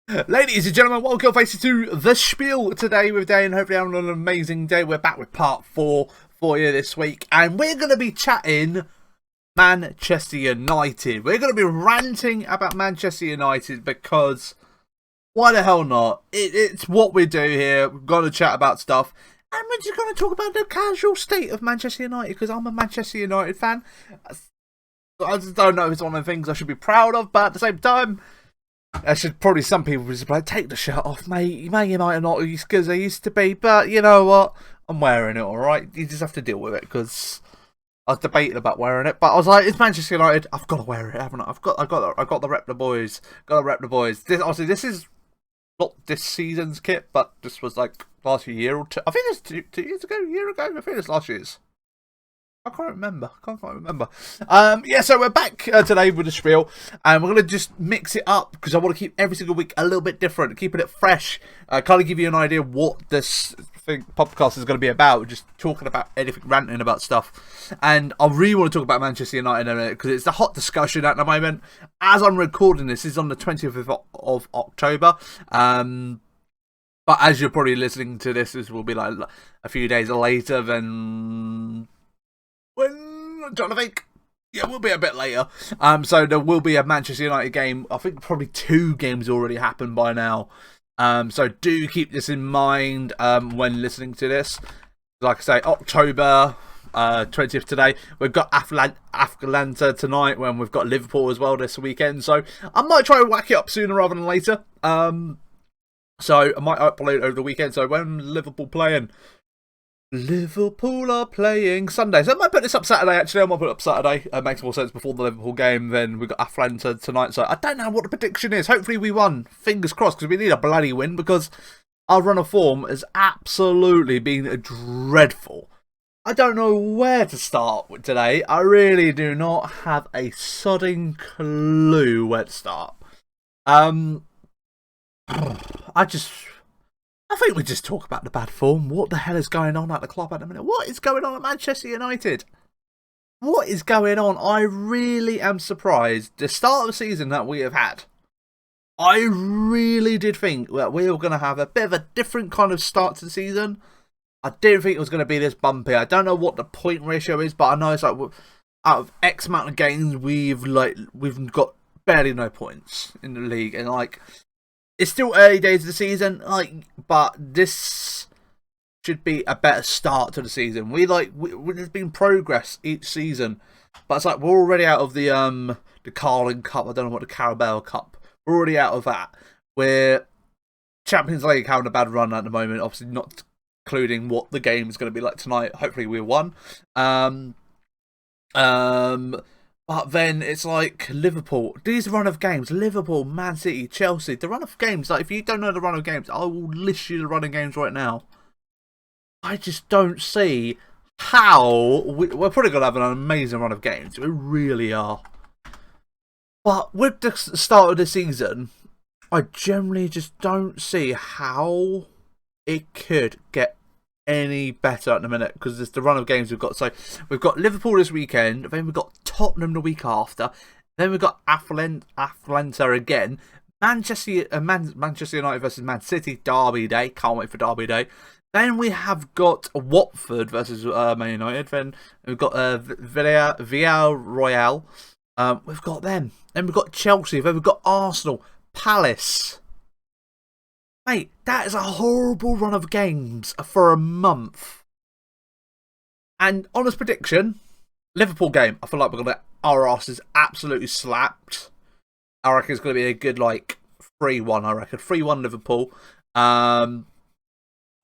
Ladies and gentlemen, welcome faces to the Spiel today with Dane. Hopefully having an amazing day. We're back with part 4 for you this week, and we're going to be chatting Manchester United. We're going to be ranting about Manchester United because why the hell not? It's what we do here. We've got to chat about stuff, and we're just going to talk about the casual state of Manchester United because I'm a Manchester United fan. I just don't know if it's one of the things I should be proud of, but at the same time, I should probably, some people would just be like, take the shirt off, mate. You might not as good as I used to be, but you know what? I'm wearing it, alright? You just have to deal with it, because I was debating about wearing it, but I was like, it's Manchester United, I've got to wear it, haven't I? I've got to rep the boys. Got to rep the boys. Obviously, this is not this season's kit, but this was like last year or two. I think it's two years ago, a year ago. I think it's last year's. I can't remember. Can't quite remember. Yeah, so we're back today with the Spiel, and we're going to just mix it up because I want to keep every single week a little bit different, keeping it fresh. Kind of give you an idea what this podcast is going to be about. Just talking about anything, ranting about stuff, and I really want to talk about Manchester United in a minute because it's the hot discussion at the moment. As I'm recording this is on the 20th of October. But as you're probably listening to this will be like a few days later than when I'm trying to think. Yeah, we'll be a bit later. So there will be a Manchester United game. I think probably 2 games already happened by now. So do keep this in mind when listening to this. Like I say, October 20th today. We've got Atalanta tonight, when we've got Liverpool as well this weekend. So I might try and whack it up sooner rather than later. So I might upload over the weekend. So when Liverpool playing? Liverpool are playing Sunday. So I might put this up Saturday, actually. I might put it up Saturday. It makes more sense before the Liverpool game. Then we've got Atalanta tonight. So I don't know what the prediction is. Hopefully we won. Fingers crossed, because we need a bloody win, because our run of form has absolutely been dreadful. I don't know where to start with today. I really do not have a sodding clue where to start. I think we just talk about the bad form. What the hell is going on at the club at the minute? What is going on at Manchester United? What is going on? I really am surprised. The start of the season that we have had, I really did think that we were going to have a bit of a different kind of start to the season. I didn't think it was going to be this bumpy. I don't know what the point ratio is, but I know it's like out of X amount of games, we've got barely no points in the league, and like, it's still early days of the season, but this should be a better start to the season. There's been progress each season, but it's like we're already out of the Carling Cup. I don't know what the Carabao Cup. We're already out of that. We're Champions League having a bad run at the moment. Obviously, not including what the game is going to be like tonight. Hopefully, we won. But then it's like Liverpool. These run of games, Liverpool, Man City, Chelsea, the run of games. Like, if you don't know the run of games, I will list you the run of games right now. I just don't see how we're probably going to have an amazing run of games. We really are. But with the start of the season, I generally just don't see how it could get any better at the minute, because it's the run of games we've got. So we've got Liverpool this weekend, then we've got Tottenham the week after, then we've got Atalanta again, Manchester United versus Man City, Derby Day. Can't wait for Derby Day. Then we have got Watford versus Man United. Then we've got Villarreal. We've got them. Then we've got Chelsea. Then we've got Arsenal, Palace. Mate, that is a horrible run of games for a month. And honest prediction, Liverpool game, I feel like we're going to get our asses absolutely slapped. I reckon it's going to be a good, 3-1, I reckon. 3-1 Liverpool. Or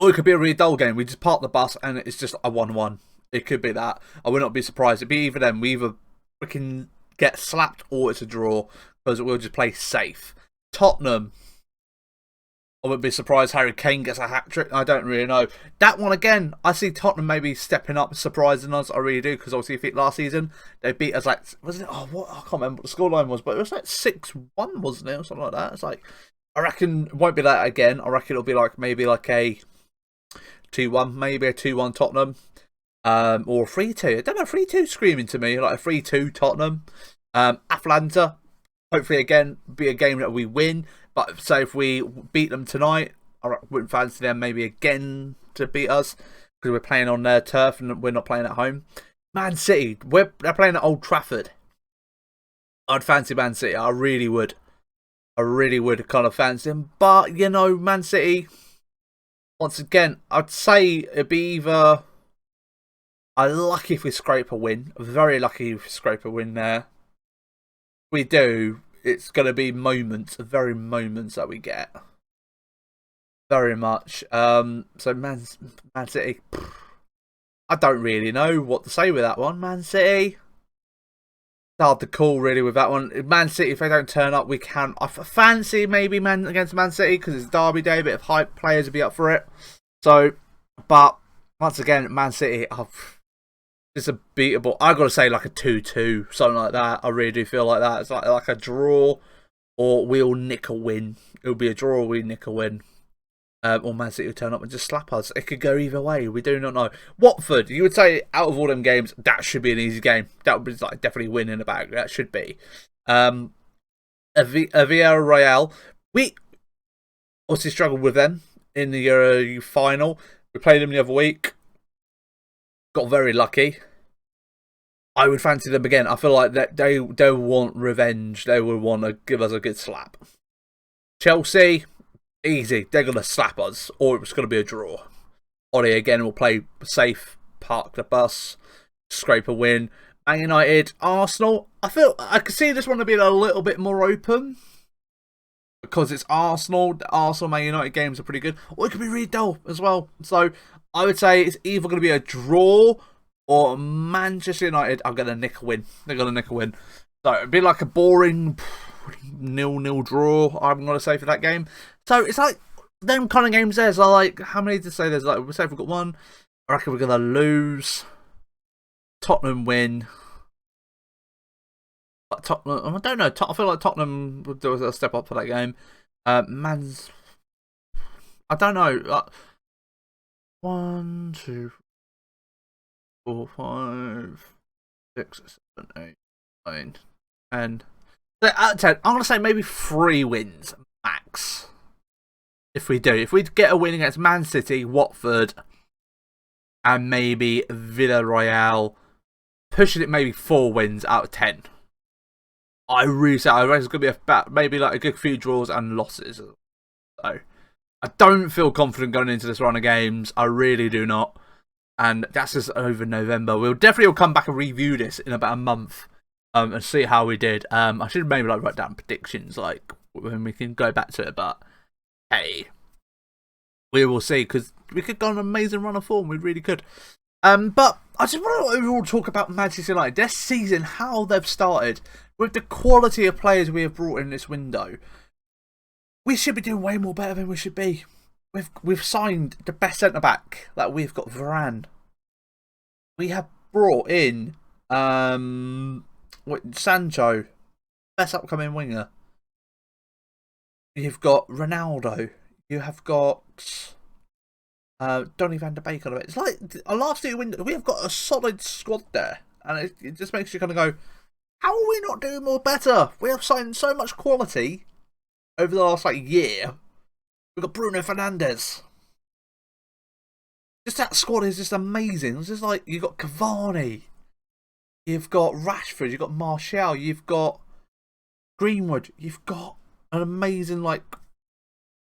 it could be a really dull game. We just park the bus and it's just a 1-1. It could be that. I would not be surprised. It'd be either them. We either freaking get slapped or it's a draw, because we'll just play safe. Tottenham, I wouldn't be surprised Harry Kane gets a hat-trick. I don't really know. That one, again, I see Tottenham maybe stepping up, surprising us. I really do, because obviously if last season, they beat us was it? Oh, what? I can't remember what the scoreline was, but it was 6-1, wasn't it? Or something like that. It's like, I reckon it won't be that again. I reckon it'll be maybe a 2-1, maybe a 2-1 Tottenham. Or a 3-2. I don't know, 3-2 screaming to me, like a 3-2 Tottenham. Atalanta, hopefully again, be a game that we win. Like, say if we beat them tonight, I wouldn't fancy them maybe again to beat us because we're playing on their turf and we're not playing at home. Man City, they're playing at Old Trafford. I'd fancy Man City. I really would. I really would kind of fancy them. But, you know, Man City, once again, I'd say it'd be either... I'm lucky if we scrape a win. Very lucky if we scrape a win there. If we do, it's going to be moments, very moments that we get. Very much. So, Man City... I don't really know what to say with that one. Man City... hard to call really with that one. Man City, if they don't turn up, we can. I fancy maybe against Man City because it's Derby Day, a bit of hype, players will be up for it. So, but once again, Man City, it's a beatable. I got to say like a 2-2, something like that. I really do feel like that. It's like a draw, or we'll nick a win. It'll be a draw, or we nick a win. Or Man City will turn up and just slap us. It could go either way. We do not know. Watford, you would say out of all them games, that should be an easy game. That would be like definitely winning the bag. That should be. A Villarreal, we obviously struggled with them in the Euro final. We played them the other week. Got very lucky. I would fancy them again. I feel like that they want revenge. They would want to give us a good slap. Chelsea. Easy, they're going to slap us, or it's going to be a draw. Ollie again will play safe, park the bus, scrape a win. Man United, Arsenal, I feel I could see this one to be a little bit more open because it's Arsenal. The Arsenal Man United games are pretty good, or it could be really dull as well. So I would say it's either going to be a draw or Manchester United are going to nick a win. They're going to nick a win. So it'd be like a boring 0-0 draw, I'm going to say, for that game. So it's like them kind of games there. So like, how many to say there's like, we'll say if we've got one, I reckon we're going to lose. Tottenham win. But Tottenham, I don't know. I feel like Tottenham would do a step up for that game. I don't know. 1, 2, 4, 5, 6, 7, 8, 9, 10. So out of 10, I'm going to say maybe 3 wins max. If we get a win against Man City, Watford, and maybe Villarreal, pushing it maybe 4 wins out of 10. I reckon it's going to be maybe like a good few draws and losses. So I don't feel confident going into this run of games. I really do not. And that's just over November. We'll definitely come back and review this in about a month. And see how we did. I should maybe like write down predictions like when we can go back to it, but hey, we will see, because we could go on an amazing run of form. We really could. But I just want to overall talk about Manchester United this season, how they've started with the quality of players we have brought in this window. We should be doing way more better than we should be. We've signed the best centre back. Like, we've got Varane. We have brought in Sancho, best upcoming winger. You've got Ronaldo. You have got Donny van de Beek on it. It's like our last 2 windows, we have got a solid squad there, and it just makes you kind of go, how are we not doing more better? We have signed so much quality over the last year. We've got Bruno Fernandes. Just that squad is just amazing. It's just like, you've got Cavani. You've got Rashford, you've got Martial, you've got Greenwood, you've got an amazing,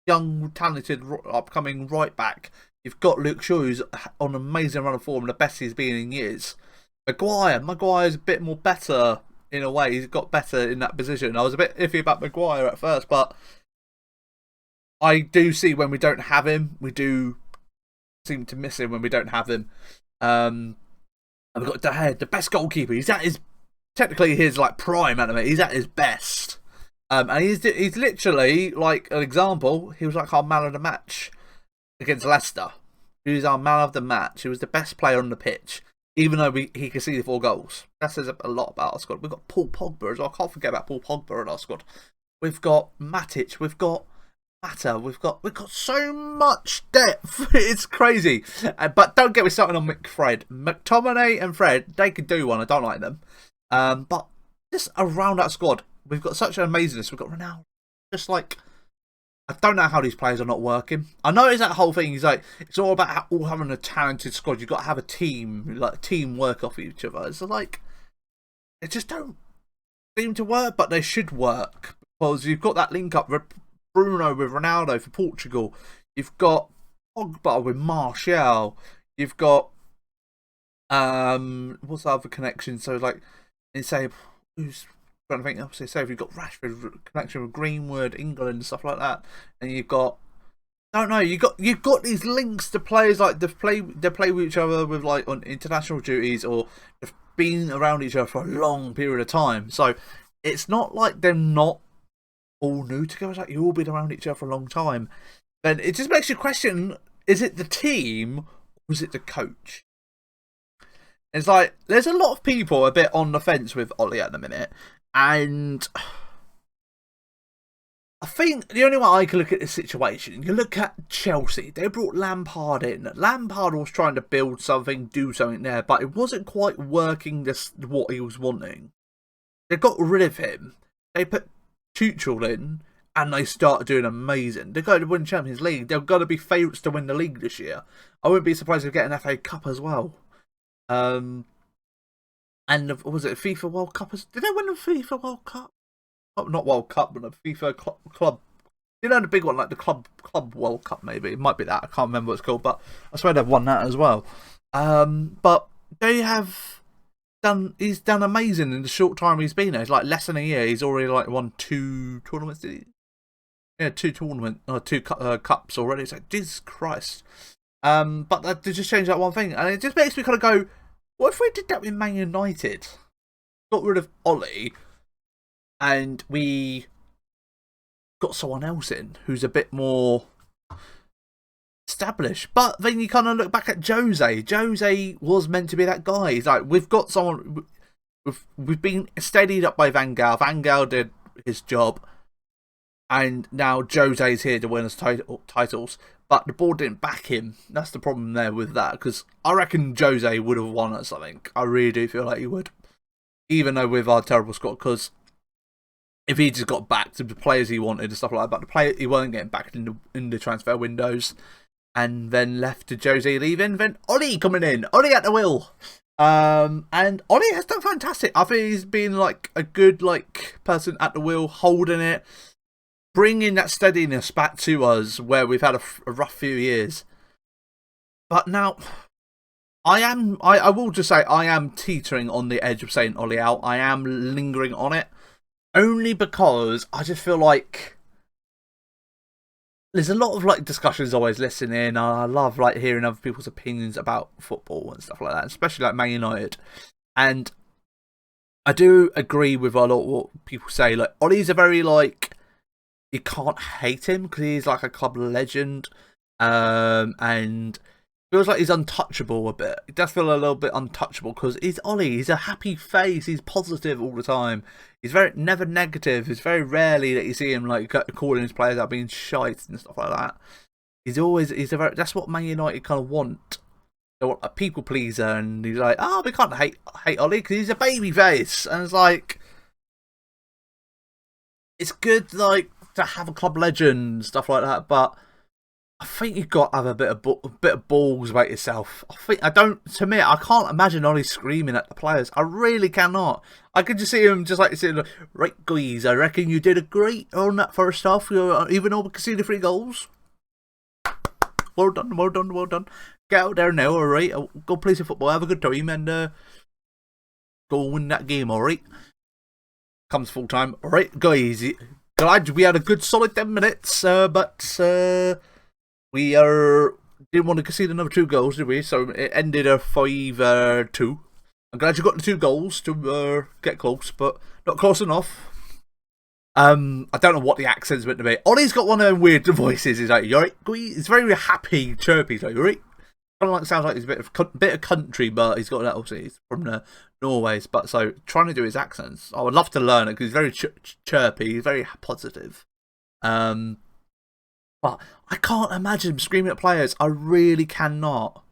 young, talented, upcoming right back. You've got Luke Shaw, who's on an amazing run of form, the best he's been in years. Maguire's a bit more better in a way. He's got better in that position. I was a bit iffy about Maguire at first, but I do see when we don't have him, we do seem to miss him when we don't have him. And we've got De Gea, the best goalkeeper. He's at his, technically his prime at the minute. He's at his best. And he's literally, like, an example, he was like our man of the match against Leicester. He was our man of the match. He was the best player on the pitch, even though he conceded 4 goals. That says a lot about our squad. We've got Paul Pogba as well. I can't forget about Paul Pogba in our squad. We've got Matic. We've got Mata. We've got so much depth. It's crazy. But don't get me started on Fred. McTominay and Fred, they could do one. I don't like them. But just around that squad, we've got such an amazingness. We've got Ronaldo. Just I don't know how these players are not working. I know it's that whole thing. He's like, it's all about all having a talented squad. You've got to have a team, like team work off each other. It's like, it just don't seem to work, but they should work because you've got that link up with Bruno with Ronaldo for Portugal. You've got Pogba with Martial. You've got what's the other connection? So like, you say who's trying to think. Obviously, say if you've got Rashford connection with Greenwood, England, and stuff like that, and you've got, I don't know, you've got these links to players like they play with each other with like on international duties or they've been around each other for a long period of time. So it's not like they're not all new together. It's like you've all been around each other for a long time. Then it just makes you question: is it the team or is it the coach? It's like there's a lot of people a bit on the fence with Ollie at the minute, and I think the only way I can look at this situation, you look at Chelsea. They brought Lampard in. Lampard was trying to build something, do something there, but it wasn't quite working what he was wanting. They got rid of him. They put Tuchel in, and they started doing amazing. They're going to win Champions League. They're going to be favourites to win the league this year. I wouldn't be surprised if they get an FA Cup as well. And was it FIFA World Cup? Did they win the FIFA World Cup? Oh, not World Cup, but the FIFA club. You know, the big one, like the club World Cup. Maybe it might be that. I can't remember what it's called, but I swear they've won that as well. But they have done. He's done amazing in the short time he's been there. It's like less than a year. He's already like won 2 tournaments. Did he? Yeah, 2 tournaments or 2 cups already. It's like Jesus Christ. But they just changed that one thing, and it just makes me kind of go, what if we did that with Man United? Got rid of Ollie, and we got someone else in who's a bit more established. But then you kind of look back at Jose. Jose was meant to be that guy. He's like, we've got someone. We've been steadied up by Van Gaal. Van Gaal did his job, and now Jose's here to win us titles. But the board didn't back him. That's the problem there with that. Because I reckon Jose would have won us something. I really do feel like he would. Even though with our terrible squad. Because if he just got back to the players he wanted and stuff like that. But the player he wasn't getting back in the transfer windows. And then left to Jose leaving. Then Ollie coming in. Ollie at the wheel. And Ollie has done fantastic. I think he's been like a good person at the wheel. Holding it. Bringing that steadiness back to us where we've had a rough few years. But now, I will just say I am teetering on the edge of saying Ollie out. I am lingering on it. Only because I just feel like there's a lot of discussions always listening. I love hearing other people's opinions about football and stuff like that, especially Man United. And I do agree with a lot of what people say. Ollie's a very you can't hate him because he's like a club legend, and feels like he's untouchable a bit. He does feel a little bit untouchable because he's Ollie. He's a happy face. He's positive all the time. He's never negative. It's very rarely that you see him calling his players out being shite and stuff like that. That's what Man United kind of want. They want a people pleaser, and he's like, we can't hate Ollie because he's a baby face, and it's like, it's good to have a club legend, stuff like that, but I think you've got to have a bit of balls about yourself. I can't imagine Ollie screaming at the players. I really cannot. I could just see him saying, right guys, I reckon you did a great on that first half, even though we conceded 3 goals. Well done, well done, well done. Get out there now, alright? Go play some football, have a good time, and go win that game, alright? Comes full time. Alright, guys. Glad we had a good solid 10 minutes, but we didn't want to concede another 2 goals, did we? So it ended a 5-2. I'm glad you got the 2 goals to get close, but not close enough. I don't know what the accent's meant to be. Ollie's got one of them weird voices. He's like, you alright? It's very happy, chirpy. He's like, you alright? Kind of sounds like he's a bit of country, but he's got that. Obviously, he's from the Norways. But so trying to do his accents, I would love to learn it because he's very chirpy. He's very positive. But I can't imagine him screaming at players. I really cannot.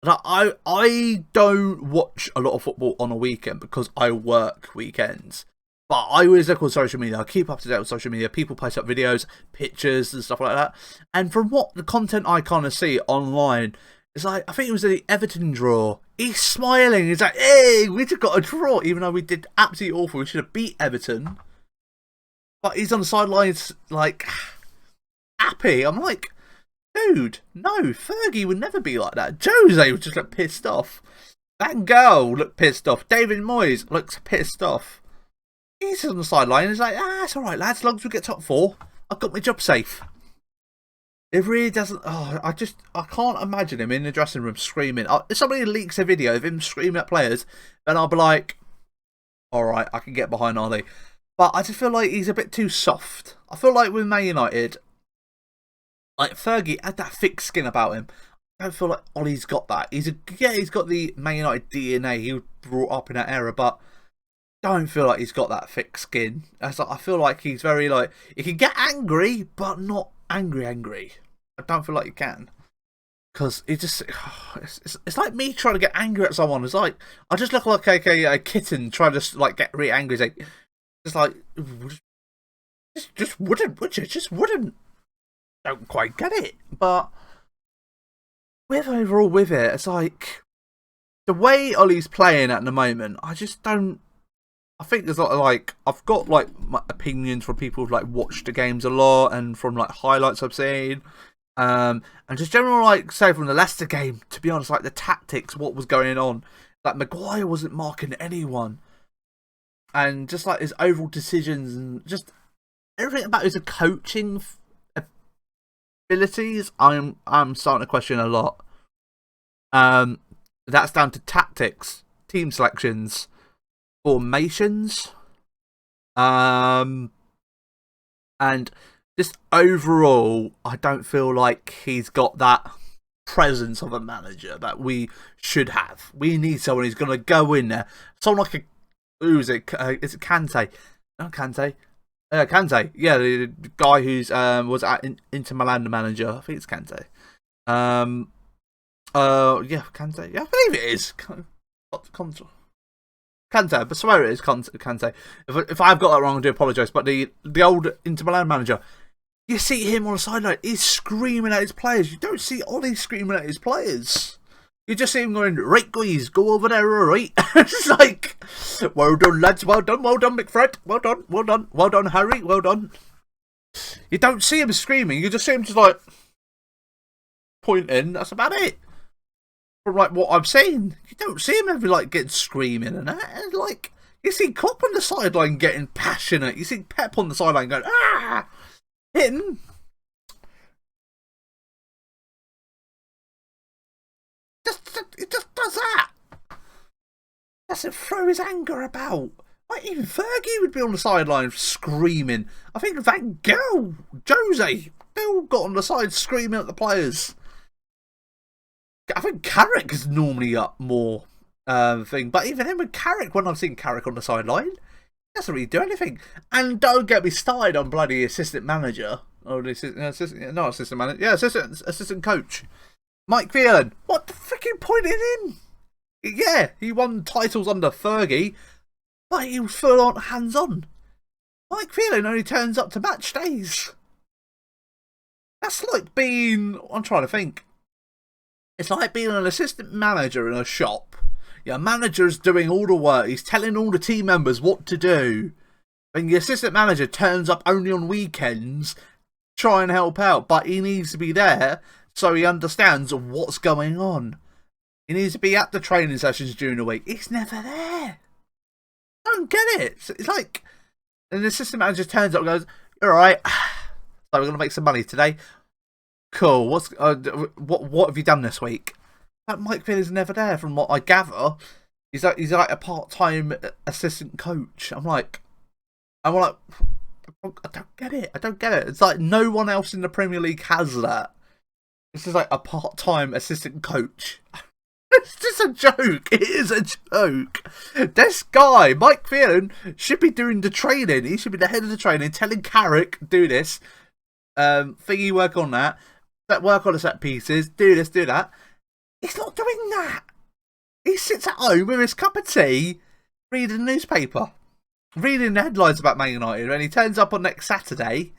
I don't watch a lot of football on a weekend because I work weekends. But I always look on social media. I keep up to date with social media. People post up videos, pictures, and stuff like that. And from what the content I kind of see online, it's like, I think it was the Everton draw. He's smiling. He's like, hey, we just got a draw, even though we did absolutely awful. We should have beat Everton. But he's on the sidelines, like, happy. I'm like, dude, no, Fergie would never be like that. Jose would just look pissed off. That girl looked pissed off. David Moyes looks pissed off. He's on the sideline. He's like, it's all right, lads. As long as we get top 4, I've got my job safe. It really doesn't. Oh, I can't imagine him in the dressing room screaming. If somebody leaks a video of him screaming at players, then I'll be like, all right, I can get behind Ollie. But I just feel like he's a bit too soft. I feel like with Man United, like Fergie had that thick skin about him. I don't feel like Ollie's got that. He's got the Man United DNA. He was brought up in that era, but don't feel like he's got that thick skin. I feel like he's very like, he can get angry, but not angry. I don't feel like he can, because it just it's like me trying to get angry at someone. It's like I just look like a kitten trying to like get really angry. It's like just wouldn't, would you? Just wouldn't. Don't quite get it, but overall with it, it's like the way Ollie's playing at the moment. I just don't. I think there's a lot of like, I've got like my opinions from people who've like watched the games a lot and from like highlights I've seen, and just general like say from the Leicester game. To be honest, like the tactics, what was going on, like Maguire wasn't marking anyone, and just like his overall decisions and just everything about his coaching abilities, I'm starting to question a lot. That's down to tactics, team selections, formations, and just overall, I don't feel like he's got that presence of a manager that we should have. We need someone who's going to go in there. Someone like is it Kante? No, Kante. Kante. Yeah, the guy who's was at Inter Milan, the manager. I think it's Kante. Yeah, Kante. Yeah, I believe it is. Kante, but swear it is Kante. If I've got that wrong, I do apologise. But the old Inter Milan manager, you see him on the sideline, he's screaming at his players. You don't see Ollie screaming at his players. You just see him going, right guys, go over there, alright. It's like, well done lads, well done McFred, well done Harry, well done. You don't see him screaming, you just see him just like pointing, that's about it. From like what I've seen, you don't see him ever like getting screaming and that. And, like you see Klopp on the sideline getting passionate. You see Pep on the sideline going hitting. It just does that. Doesn't throw his anger about. Like even Fergie would be on the sideline screaming. I think that girl Jose, they all got on the side screaming at the players. I think Carrick is normally up more thing, but even then with Carrick, when I've seen Carrick on the sideline, he doesn't really do anything. And don't get me started on bloody assistant manager or the assistant manager, yeah, assistant coach, Mike Phelan. What the freaking point in him? Yeah, he won titles under Fergie, but he was full on hands on. Mike Phelan only turns up to match days. That's like being. I'm trying to think. It's like being an assistant manager in a shop. Your manager's doing all the work. He's telling all the team members what to do. And the assistant manager turns up only on weekends, try and help out. But he needs to be there so he understands what's going on. He needs to be at the training sessions during the week. He's never there. I don't get it. It's like an assistant manager turns up and goes, alright, so we're going to make some money today. Cool. What have you done this week? That Mike Phelan's never there, from what I gather. He's like a part-time assistant coach. I'm like, I don't get it. I don't get it. It's like no one else in the Premier League has that. This is like a part-time assistant coach. It's just a joke. It is a joke. This guy, Mike Phelan, should be doing the training. He should be the head of the training, telling Carrick, do this, thingy, work on that. Work on the set pieces, do this, do that. He's not doing that. He sits at home with his cup of tea, reading the newspaper. reading the headlines about Man United when he turns up on next Saturday,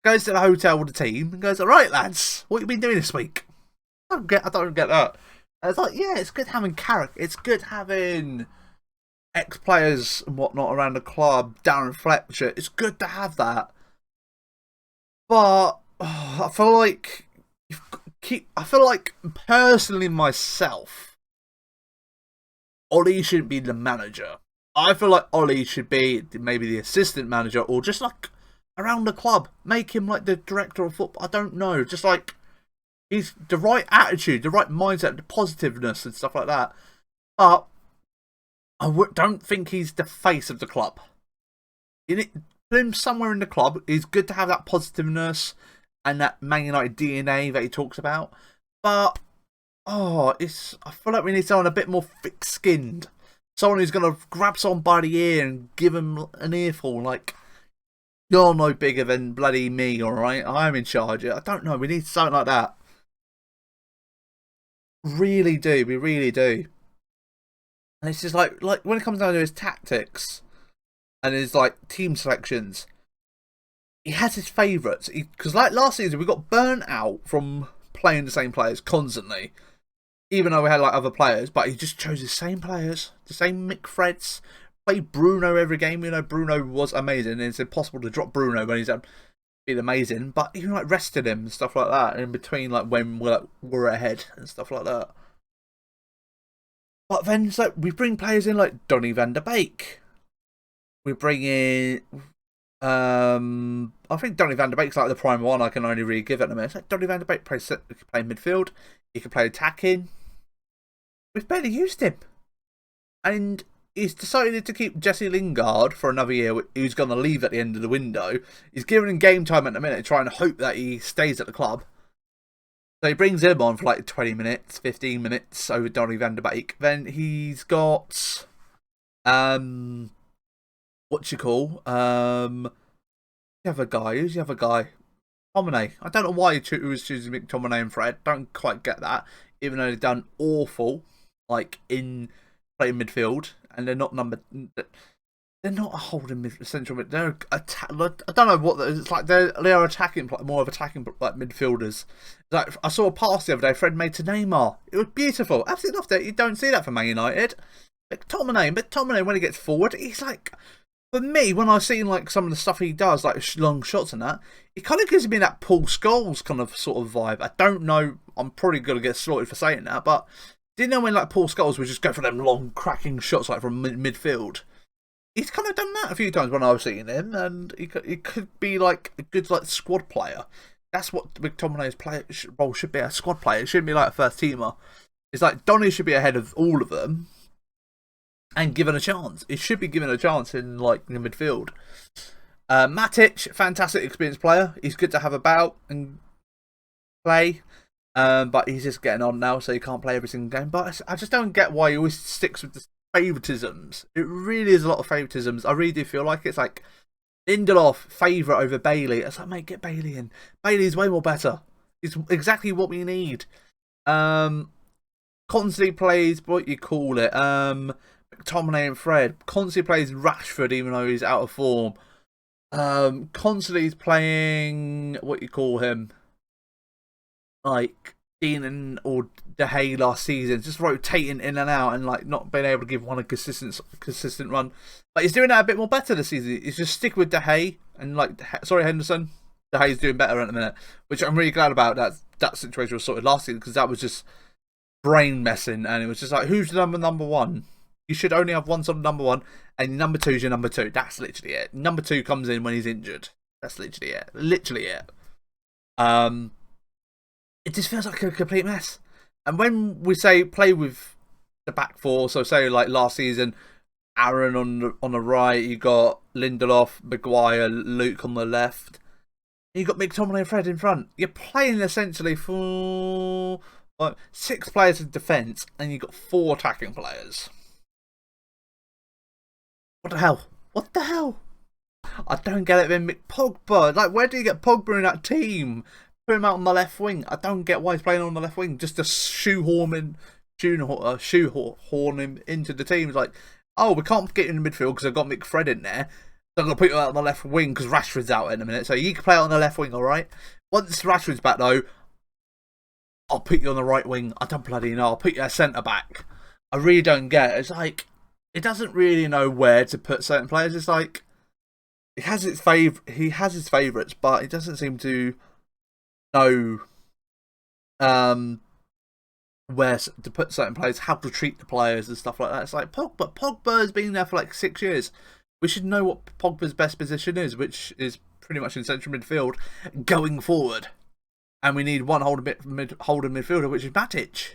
goes to the hotel with the team and goes, "All right, lads, what have you been doing this week?" I don't get that. And it's like, yeah, it's good having character. It's good having ex-players and whatnot around the club. Darren Fletcher. It's good to have that. But I feel like personally myself, Ollie shouldn't be the manager. I feel like Ollie should be maybe the assistant manager or just like around the club. Make him like the director of football. I don't know. Just like he's the right attitude, the right mindset, the positiveness and stuff like that. But I don't think he's the face of the club. Put him somewhere in the club. It's good to have that positiveness and that Man United DNA that he talks about. But I feel like we need someone a bit more thick-skinned. Someone who's going to grab someone by the ear and give him an earful. Like, you're no bigger than bloody me, alright? I'm in charge. I don't know. We need something like that. Really do. We really do. And it's just like when it comes down to his tactics and his like team selections, he has his favourites. Because like last season, we got burnt out from playing the same players constantly. Even though we had like other players, but he just chose the same players, the same McFreds. Played Bruno every game. You know, Bruno was amazing. And it's impossible to drop Bruno when he's been amazing. But even like rested him and stuff like that. And in between, like when we're ahead and stuff like that. But then it's like we bring players in like Donny van der Beek. We bring in I think Donny van der Beek's like the prime one I can only really give at the minute. It's like Donny van der Beek can play midfield, he can play attacking. We've barely used him. And he's decided to keep Jesse Lingard for another year, who's going to leave at the end of the window. He's giving him game time at the minute, trying to hope that he stays at the club. So he brings him on for like 20 minutes, 15 minutes over Donny van der Beek. Then he's got the other guy. Who's the other guy? McTominay. I don't know why he was choosing McTominay and Fred. Don't quite get that. Even though they've done awful, like in playing midfield, and they're not they're not a holding central mid. They're I don't know what it's like. They are attacking, more of attacking like midfielders. Like I saw a pass the other day. Fred made to Neymar. It was beautiful. Absolutely loved it. You don't see that from Man United. McTominay when he gets forward, he's like. For me, when I've seen like some of the stuff he does, like long shots and that, it kind of gives me that Paul Scholes kind of sort of vibe. I don't know. I'm probably gonna get slaughtered for saying that, but didn't know when like Paul Scholes would just go for them long cracking shots like from midfield. He's kind of done that a few times when I was seeing him, and he could be like a good like squad player. That's what McTominay's role should be, a squad player. It shouldn't be like a first teamer. It's like Donny should be ahead of all of them. And given a chance. It should be given a chance in like the midfield. Matic, fantastic experienced player. He's good to have about and play. But he's just getting on now, so he can't play every single game. But I just don't get why he always sticks with the favouritisms. It really is a lot of favouritisms. I really do feel like it's like Lindelof, favourite over Bailey. It's like, mate, get Bailey in. Bailey's way more better. It's exactly what we need. Constantly plays, what you call it, McTominay and Fred. Constantly plays Rashford even though he's out of form. Constantly is playing, what you call him, like Dane or De Gea last season, just rotating in and out and like not being able to give one a consistent run. But he's doing that a bit more better this season. He's just stick with De Gea and like Henderson. De Gea's doing better at the minute, which I'm really glad about. That situation was sorted last season because that was just brain messing, and it was just like, who's the number one? You should only have one sort of number one, and number two is your number two. That's literally it. Number two comes in when he's injured. That's literally it. Literally it. It just feels like a complete mess. And when we say play with the back four, so say like last season, Aaron on the right, you got Lindelof, Maguire, Luke on the left, and you got McTominay and Fred in front. You're playing essentially for 6 players in defence, and you've got 4 attacking players. What the hell? What the hell? I don't get it. Then Pogba, like, where do you get Pogba in that team? Put him out on the left wing. I don't get why he's playing on the left wing. Just to shoehorn him into the team. It's like, oh, we can't get you in the midfield because I've got McFred in there. So I'm going to put you out on the left wing because Rashford's out in a minute. So you can play on the left wing, all right? Once Rashford's back, though, I'll put you on the right wing. I don't bloody know. I'll put you at centre back. I really don't get it. It's like, it doesn't really know where to put certain players. It's like, he has his favourites, but he doesn't seem to know where to put certain players, how to treat the players and stuff like that. It's like Pogba has been there for like 6 years. We should know what Pogba's best position is, which is pretty much in central midfield going forward. And we need one holding midfielder, which is Matic.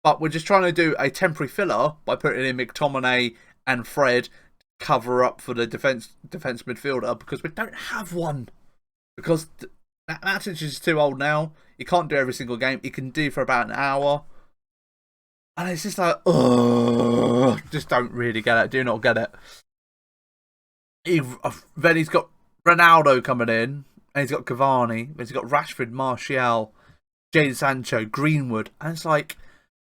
But we're just trying to do a temporary filler by putting in McTominay and Fred to cover up for the defense midfielder, because we don't have one. Because Matic is too old now. He can't do every single game. He can do for about an hour. And it's just like, ugh, just don't really get it. Do not get it. Then he's got Ronaldo coming in. And he's got Cavani. He's got Rashford, Martial, Jadon Sancho, Greenwood. And it's like,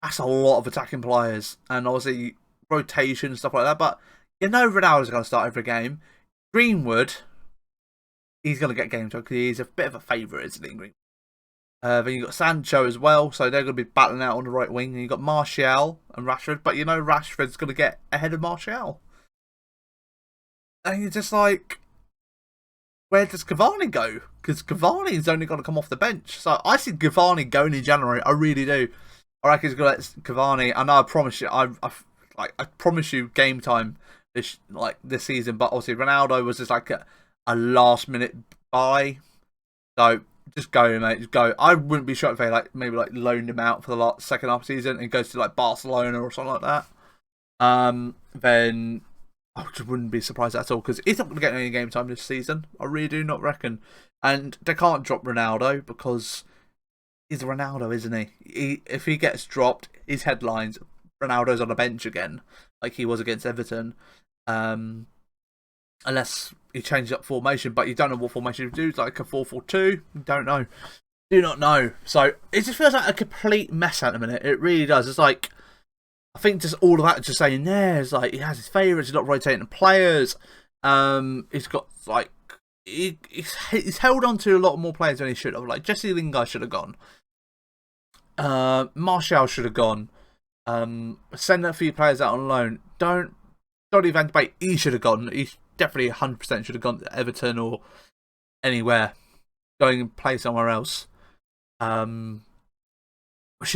that's a lot of attacking players. And obviously, rotation and stuff like that. But you know Ronaldo's going to start every game. Greenwood, he's going to get game time because he's a bit of a favourite, isn't he, Greenwood? Then you've got Sancho as well, so they're going to be battling out on the right wing. And you've got Martial and Rashford, but you know Rashford's going to get ahead of Martial. And you're just like, where does Cavani go? Because Cavani's only going to come off the bench. So I see Cavani going in January. I really do. I reckon he's going to let Cavani. I know. I promise you. I promise you game time this season. But obviously Ronaldo was just like a last minute buy. So just go, mate. Just go. I wouldn't be shocked if they maybe loaned him out for the second half of the season and goes to like Barcelona or something like that. Then I just wouldn't be surprised at all, because he's not going to get any game time this season. I really do not reckon. And they can't drop Ronaldo because he's Ronaldo, isn't he? If he gets dropped, his headlines, Ronaldo's on the bench again, like he was against Everton. Unless he changes up formation, but you don't know what formation he do, like a 4-4-2. You don't know. Do not know. So it just feels like a complete mess at the minute. It really does. It's like, I think just all of that just saying there is like, he has his favourites, he's not rotating the players. He's got like, he's held on to a lot more players than he should have. Like Jesse Lingard should have gone. Martial should have gone. Send a few players out on loan. Donny van de Beek, he should have gone. He definitely 100% should have gone to Everton or anywhere. Going and play somewhere else. Should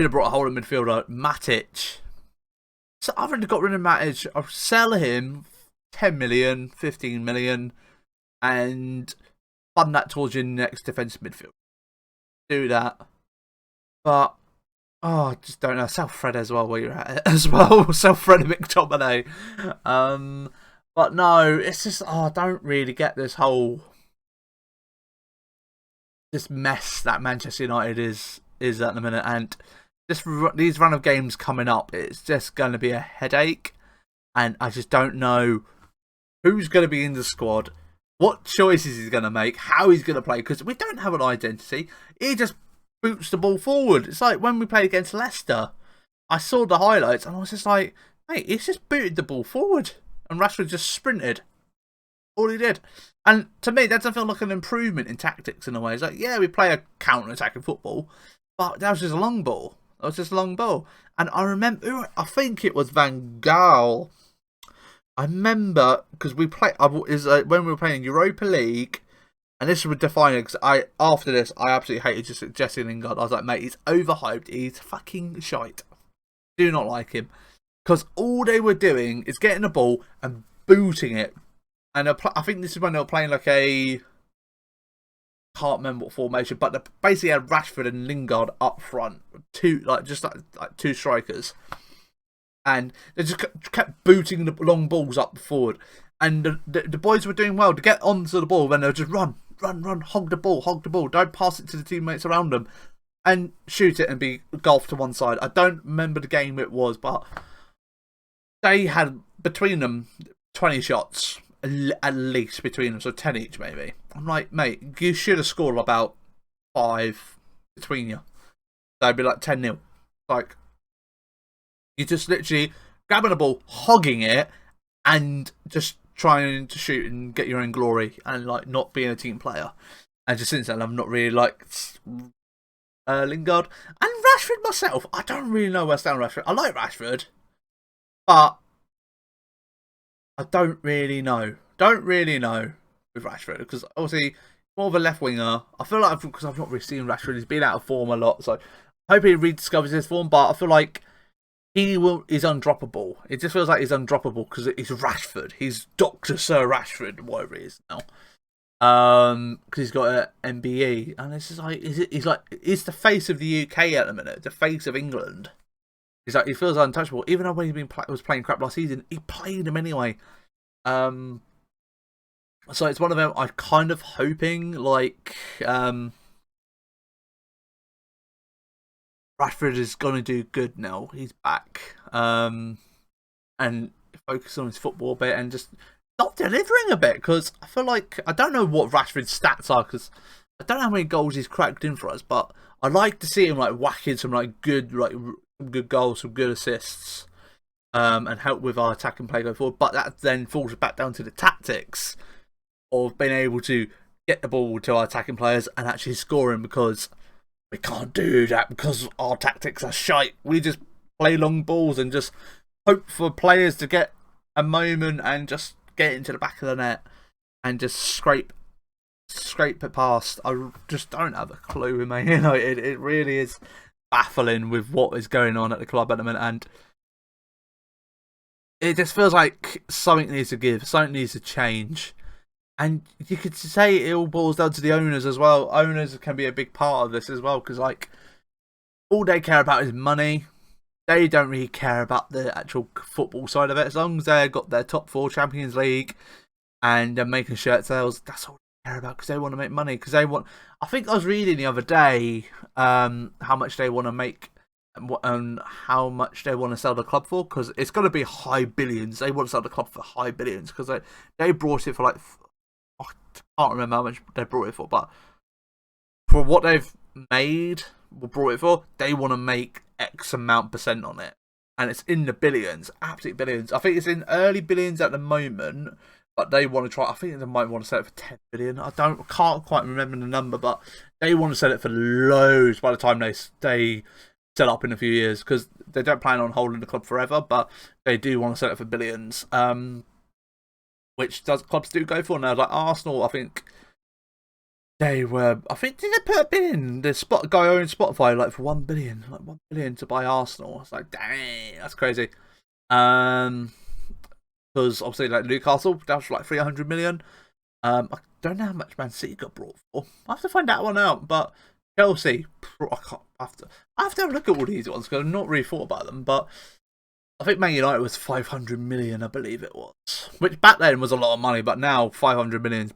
have brought a holding midfielder. Matic. So I've already got rid of Matic. I'll sell him 10 million, 15 million, and fund that towards your next defensive midfield. Do that. But, I just don't know. Sell Fred as well while you're at it as well. Sell Fred and McTominay. But no, it's just, I don't really get this mess that Manchester United is at the minute. And these run of games coming up, it's just going to be a headache. And I just don't know who's going to be in the squad, what choices he's going to make, how he's going to play, because we don't have an identity. He just boots the ball forward. It's like when we played against Leicester. I saw the highlights and I was just like, mate, he's just booted the ball forward. And Rashford just sprinted. All he did. And to me, that doesn't feel like an improvement in tactics in a way. It's like, yeah, we play a counter-attacking football, but that was just a long ball. And I remember, I think it was Van Gaal. I remember, because we played, when we were playing Europa League, and this would define it, because after this, I absolutely hated Jesse Lingard. I was like, mate, he's overhyped. He's fucking shite. Do not like him. Because all they were doing is getting the ball and booting it. And I think this is when they were playing like can't remember what formation, but they basically had Rashford and Lingard up front, two strikers, and they just kept booting the long balls up forward. And the boys were doing well to get onto the ball, then they'll just run, hog the ball, don't pass it to the teammates around them, and shoot it and be golfed to one side. I don't remember the game it was, but they had between them 20 shots. At least between them, so 10 each maybe. I'm like, mate, you should have scored about 5 between you. That'd be like 10-0. Like, you just literally grabbing the ball, hogging it, and just trying to shoot and get your own glory, and like not being a team player. And just since then, I've not really liked Lingard and Rashford myself. I don't really know where I stand on Rashford. I like Rashford, but I don't really know. Don't really know with Rashford, because obviously more of a left winger. I feel like because I've not really seen Rashford, he's been out of form a lot, so I hope he rediscovers his form. But I feel like is undroppable. It just feels like he's undroppable because he's Rashford. He's Dr. Sir Rashford, whatever he is now. Because he's got an MBE, and it's just like he's the face of the UK at the minute, the face of England. He's like, he feels untouchable, even though when he was playing crap last season, he played him anyway. So it's one of them. I'm kind of hoping like Rashford is going to do good now. He's back, and focus on his football a bit and just stop delivering a bit, because I feel like I don't know what Rashford's stats are, because I don't know how many goals he's cracked in for us, but I like to see him like whacking some good goals, some good assists, and help with our attacking play going forward. But that then falls back down to the tactics of being able to get the ball to our attacking players and actually scoring, because we can't do that because our tactics are shite. We just play long balls and just hope for players to get a moment and just get into the back of the net and just scrape it past. I just don't have a clue with Man United. It really is baffling with what is going on at the club at the minute, and it just feels like something needs to give, something needs to change. And you could say it all boils down to the owners as well. Owners can be a big part of this as well, because like all they care about is money. They don't really care about the actual football side of it. As long as they've got their top 4 Champions League and they're making shirt sales, that's all they care about, because they want to make money. Because they want, I think I was reading the other day how much they want to make and how much they want to sell the club for, because it's going to be high billions. They want to sell the club for high billions, because they brought it for like, I can't remember how much they brought it for, but for what they've made or brought it for, they want to make X amount % on it, and it's in the billions, absolute billions. I think it's in early billions at the moment, but they want to try. I think they might want to sell it for 10 billion. Can't quite remember the number, but they want to sell it for loads by the time they sell up in a few years, because they don't plan on holding the club forever, but they do want to sell it for billions. Which clubs do go for now, like Arsenal. I think did they put a bid in? The guy owning Spotify like for 1 billion, like 1 billion to buy Arsenal. It's like, dang, that's crazy. Because obviously like Newcastle, that was like 300 million. I don't know how much Man City got brought for. I have to find that one out. But Chelsea, I have to have a look at all these ones, because I've not really thought about them. But I think Man United was 500 million, I believe it was, which back then was a lot of money, but now 500 million,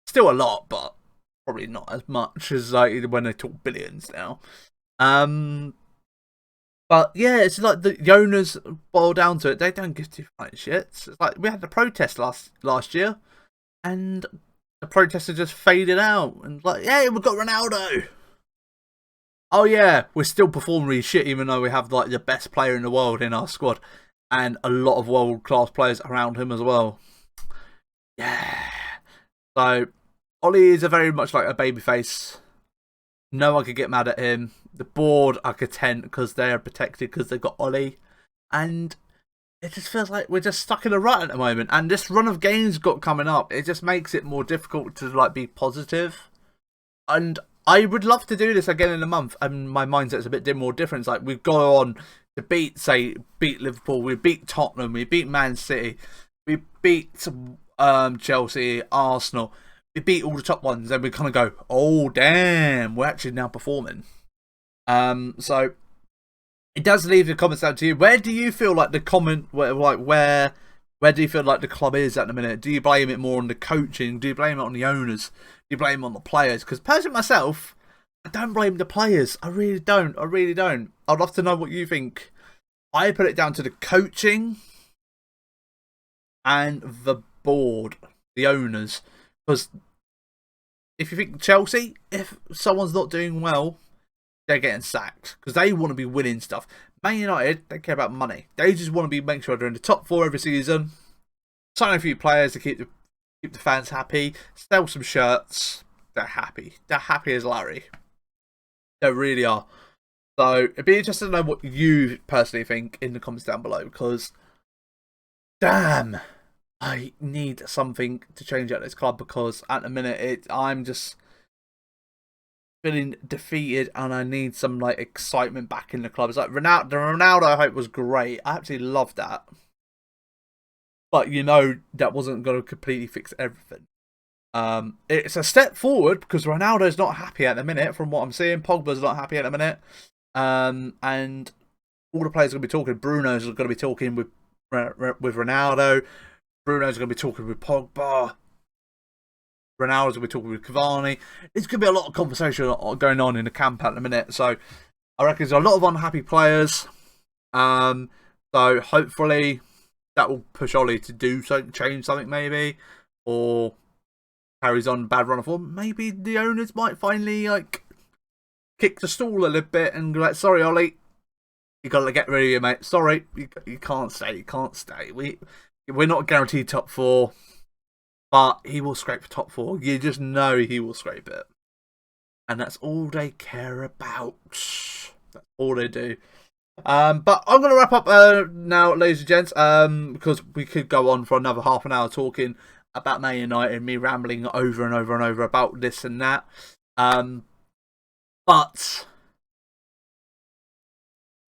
still a lot, but probably not as much as like when they talk billions now. But yeah, it's like the owners boil down to it. They don't give two fucking shits. It's like we had the protest last year, and the protesters just faded out, and like, yeah, we've got Ronaldo. Oh yeah, we're still performing really shit, even though we have like the best player in the world in our squad, and a lot of world-class players around him as well. Yeah. So Ollie is very much like a babyface. No one could get mad at him. The board are content because they are protected because they've got Ollie, and it just feels like we're just stuck in a rut at the moment. And this run of games got coming up, it just makes it more difficult to like be positive. And I would love to do this again in a month, and my mindset's a bit more different. It's like we've gone on to beat Liverpool, we beat Tottenham, we beat Man City, we beat Chelsea, Arsenal, we beat all the top ones, and we kind of go, oh damn, we're actually now performing. So it does leave the comments down to you. Where do you feel like where do you feel like the club is at the minute? Do you blame it more on the coaching? Do you blame it on the owners? Do you blame it on the players? Because personally myself, I don't blame the players. I really don't. I'd love to know what you think. I put it down to the coaching and the board, the owners. Because if you think Chelsea, if someone's not doing well, they're getting sacked because they want to be winning stuff. Man United, they care about money. They just want to be making sure they're in the top 4 every season. Sign a few players to keep the fans happy. Sell some shirts. They're happy. They're happy as Larry. They really are. So it'd be interesting to know what you personally think in the comments down below, because damn, I need something to change at this club, because at the minute I'm just feeling defeated and I need some like excitement back in the club. It's like the Ronaldo hype was great. I absolutely loved that. But you know that wasn't going to completely fix everything. It's a step forward because Ronaldo's not happy at the minute from what I'm seeing. Pogba's not happy at the minute. And all the players are going to be talking. Bruno's going to be talking with Ronaldo. Bruno's going to be talking with Pogba. Ronaldo's going to be talking with Cavani. It's going to be a lot of conversation going on in the camp at the minute. So I reckon there's a lot of unhappy players. So hopefully that will push Ollie to do something, change something maybe, or carries on bad run of form. Maybe the owners might finally like kick the stool a little bit and go like, sorry Ollie, you got to get rid of you, mate. Sorry, you can't stay. You can't stay. We're not guaranteed top 4, but he will scrape the top 4. You just know he will scrape it, and that's all they care about. That's all they do. But I'm going to wrap up now, ladies and gents, because we could go on for another half an hour talking about Man United, me rambling over and over and over about this and that. But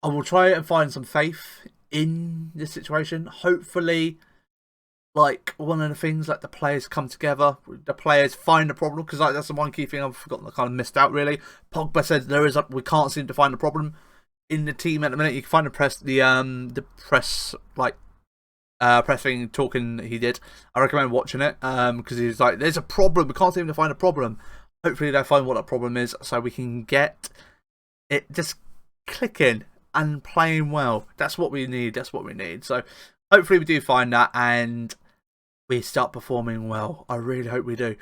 I will try and find some faith in this situation. Hopefully, like, one of the things, like, the players come together, the players find the problem, because like, that's the one key thing I've forgotten, I kind of missed out, really. Pogba said we can't seem to find the problem in the team at the minute. You can find the press thing talking he did. I recommend watching it because he's like, there's a problem, we can't seem to find a problem. Hopefully they find what that problem is so we can get it just clicking and playing well. That's what we need. That's what we need. So hopefully we do find that and we start performing well. I really hope we do.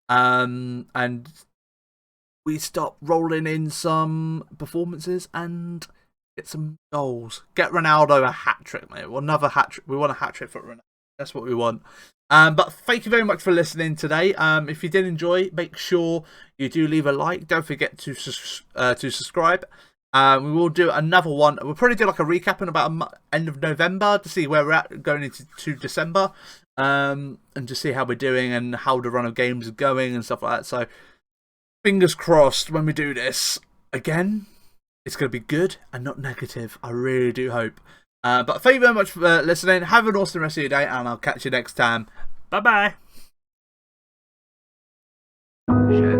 And we start rolling in some performances and get some goals. Get Ronaldo a hat-trick, mate. Another hat-trick. We want a hat-trick for Ronaldo. That's what we want. But thank you very much for listening today. If you did enjoy, make sure you do leave a like. Don't forget to subscribe. We will do another one. We'll probably do like a recap in about end of November to see where we're at going into December. And to see how we're doing and how the run of games is going and stuff like that. So fingers crossed when we do this again, it's going to be good and not negative. I really do hope. But thank you very much for listening. Have an awesome rest of your day, and I'll catch you next time. Bye bye.